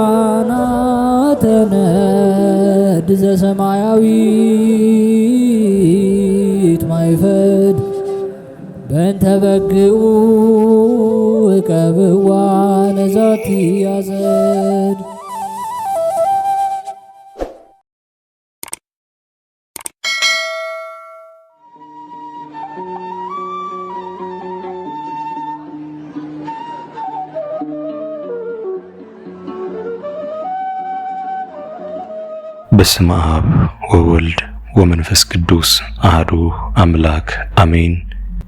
ሊቃናተ ነድ ዘሰማያዊት ማይፈድ በእንተ በግዑ እቀብዋ ነዛቲ ያዘድ። በስመ አብ ወወልድ ወመንፈስ ቅዱስ አሐዱ አምላክ አሜን።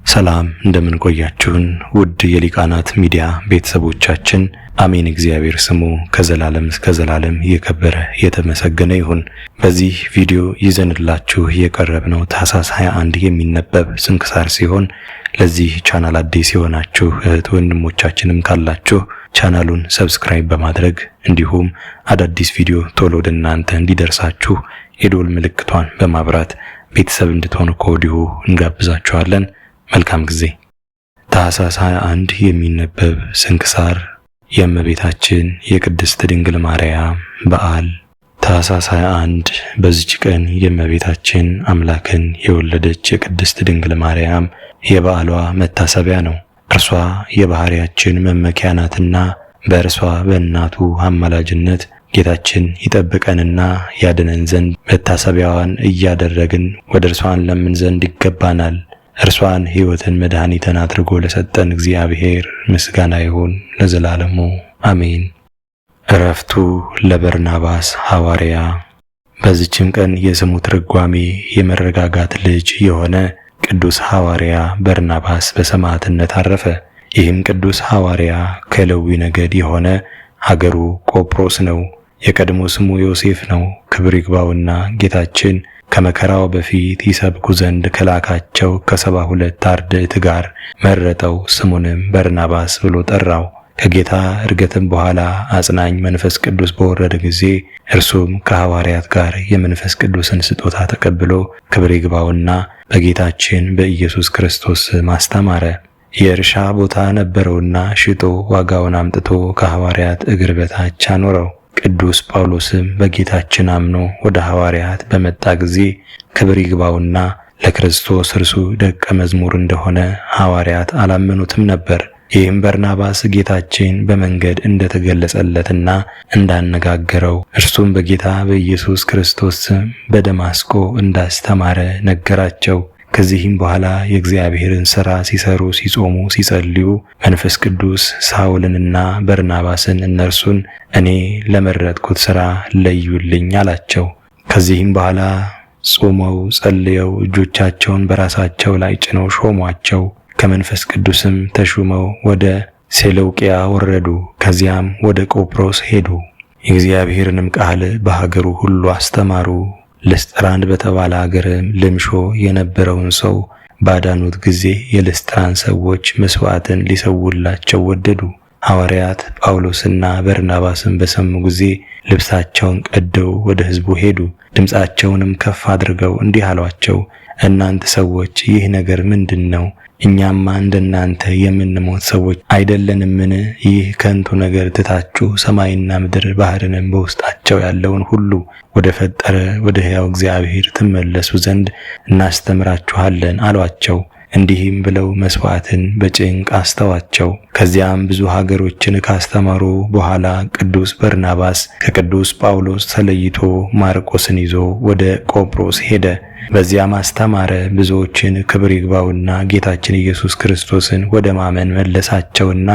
ሰላም እንደምን ቆያችሁን? ውድ የሊቃናት ሚዲያ ቤተሰቦቻችን፣ አሜን። እግዚአብሔር ስሙ ከዘላለም እስከ ዘላለም የከበረ የተመሰገነ ይሁን። በዚህ ቪዲዮ ይዘንላችሁ የቀረብነው ታኅሳስ 21 የሚነበብ ስንክሳር ሲሆን ለዚህ ቻናል አዲስ የሆናችሁ እህት ወንድሞቻችንም ካላችሁ ቻናሉን ሰብስክራይብ በማድረግ እንዲሁም አዳዲስ ቪዲዮ ቶሎ ወደ እናንተ እንዲደርሳችሁ የደወል ምልክቷን በማብራት ቤተሰብ እንድትሆኑ ከወዲሁ እንጋብዛችኋለን። መልካም ጊዜ። ታኅሳስ 21 የሚነበብ ስንክሳር የእመቤታችን የቅድስት ድንግል ማርያም በዓል። ታኅሳስ 21 በዚች ቀን የእመቤታችን አምላክን የወለደች የቅድስት ድንግል ማርያም የበዓሏ መታሰቢያ ነው። እርሷ የባህሪያችን መመኪያ ናትና በእርሷ በእናቱ አማላጅነት ጌታችን ይጠብቀንና ያድነን ዘንድ መታሰቢያዋን እያደረግን ወደ እርሷን ለምን ዘንድ ይገባናል። እርሷን ሕይወትን መድኃኒትን አድርጎ ለሰጠን እግዚአብሔር ምስጋና ይሁን ለዘላለሙ አሜን። ዕረፍቱ ለበርናባስ ሐዋርያ። በዚችም ቀን የስሙ ትርጓሜ የመረጋጋት ልጅ የሆነ ቅዱስ ሐዋርያ በርናባስ በሰማዕትነት አረፈ። ይህም ቅዱስ ሐዋርያ ከሌዊ ነገድ የሆነ ሀገሩ ቆጵሮስ ነው። የቀድሞ ስሙ ዮሴፍ ነው። ክብር ይግባውና ጌታችን ከመከራው በፊት ይሰብኩ ዘንድ ከላካቸው ከ72 አርድእት ጋር መረጠው። ስሙንም በርናባስ ብሎ ጠራው። ከጌታ እርገትም በኋላ አጽናኝ መንፈስ ቅዱስ በወረደ ጊዜ እርሱም ከሐዋርያት ጋር የመንፈስ ቅዱስን ስጦታ ተቀብሎ ክብር ይግባውና በጌታችን በኢየሱስ ክርስቶስ ማስተማረ። የእርሻ ቦታ ነበረውና ሽጦ ዋጋውን አምጥቶ ከሐዋርያት እግር በታች አኖረው። ቅዱስ ጳውሎስም በጌታችን አምኖ ወደ ሐዋርያት በመጣ ጊዜ ክብር ይግባውና ለክርስቶስ እርሱ ደቀ መዝሙር እንደሆነ ሐዋርያት አላመኑትም ነበር። ይህም በርናባስ ጌታችን በመንገድ እንደተገለጸለትና እንዳነጋገረው እርሱም በጌታ በኢየሱስ ክርስቶስ ስም በደማስቆ እንዳስተማረ ነገራቸው። ከዚህም በኋላ የእግዚአብሔርን ሥራ ሲሰሩ ሲጾሙ ሲጸልዩ መንፈስ ቅዱስ ሳውልንና በርናባስን እነርሱን እኔ ለመረጥኩት ሥራ ለዩልኝ አላቸው። ከዚህም በኋላ ጾመው ጸልየው እጆቻቸውን በራሳቸው ላይ ጭነው ሾሟቸው። ከመንፈስ ቅዱስም ተሹመው ወደ ሴለውቅያ ወረዱ። ከዚያም ወደ ቆጵሮስ ሄዱ። የእግዚአብሔርንም ቃል በሀገሩ ሁሉ አስተማሩ። ልስጥራን በተባለ ሀገርም ልምሾ የነበረውን ሰው ባዳኑት ጊዜ የልስጥራን ሰዎች መስዋዕትን ሊሰውላቸው ወደዱ። ሐዋርያት ጳውሎስና በርናባስን በሰሙ ጊዜ ልብሳቸውን ቀደው ወደ ሕዝቡ ሄዱ። ድምፃቸውንም ከፍ አድርገው እንዲህ አሏቸው፣ እናንተ ሰዎች ይህ ነገር ምንድን ነው? እኛማ እንደናንተ የምንሞት ሰዎች አይደለንምን? ይህ ከንቱ ነገር ትታችሁ ሰማይና ምድር ባህርንም በውስጣቸው ያለውን ሁሉ ወደ ፈጠረ ወደ ሕያው እግዚአብሔር ትመለሱ ዘንድ እናስተምራችኋለን አሏቸው። እንዲህም ብለው መስዋዕትን በጭንቅ አስተዋቸው። ከዚያም ብዙ ሀገሮችን ካስተማሩ በኋላ ቅዱስ በርናባስ ከቅዱስ ጳውሎስ ተለይቶ ማርቆስን ይዞ ወደ ቆጵሮስ ሄደ። በዚያም አስተማረ። ብዙዎችን ክብር ይግባውና ጌታችን ኢየሱስ ክርስቶስን ወደ ማመን መለሳቸውና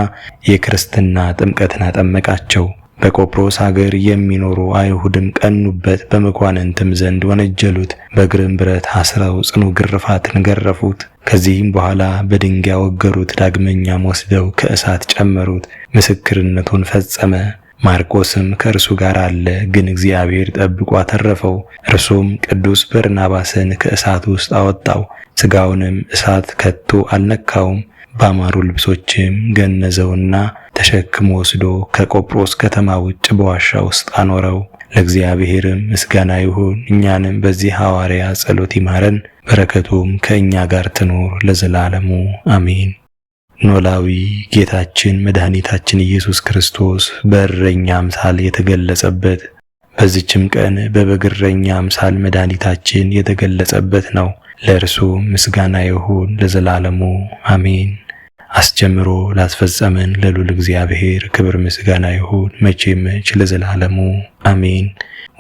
የክርስትና ጥምቀትን አጠመቃቸው። በቆጵሮስ ሀገር የሚኖሩ አይሁድም ቀኑበት፣ በመኳንንትም ዘንድ ወነጀሉት። በእግርም ብረት አስረው ጽኑ ግርፋትን ገረፉት። ከዚህም በኋላ በድንጋይ ወገሩት። ዳግመኛም ወስደው ከእሳት ጨመሩት። ምስክርነቱን ፈጸመ። ማርቆስም ከእርሱ ጋር አለ፣ ግን እግዚአብሔር ጠብቆ አተረፈው። እርሱም ቅዱስ በርናባስን ከእሳት ውስጥ አወጣው። ሥጋውንም እሳት ከቶ አልነካውም። ባማሩ ልብሶችም ገነዘውና ተሸክሞ ወስዶ ከቆጵሮስ ከተማ ውጭ በዋሻ ውስጥ አኖረው። ለእግዚአብሔርም ምስጋና ይሁን፣ እኛንም በዚህ ሐዋርያ ጸሎት ይማረን፣ በረከቱም ከእኛ ጋር ትኖር ለዘላለሙ አሜን። ኖላዊ ጌታችን መድኃኒታችን ኢየሱስ ክርስቶስ በእረኛ አምሳል የተገለጸበት በዚችም ቀን በበግ እረኛ አምሳል መድኃኒታችን የተገለጸበት ነው። ለእርሱ ምስጋና ይሁን ለዘላለሙ አሜን። አስጀምሮ ላስፈጸመን ለልዑል እግዚአብሔር ክብር ምስጋና ይሁን መቼም መች ለዘላለሙ አሜን።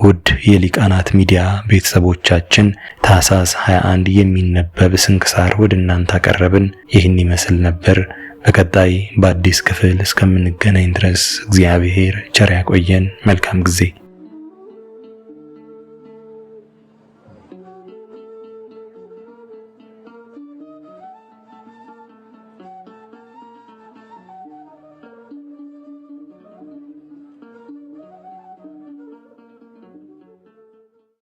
ውድ የሊቃናት ሚዲያ ቤተሰቦቻችን ታኅሳስ 21 የሚነበብ ስንክሳር ወደ እናንተ አቀረብን። ይህን ይመስል ነበር። በቀጣይ በአዲስ ክፍል እስከምንገናኝ ድረስ እግዚአብሔር ቸር ያቆየን። መልካም ጊዜ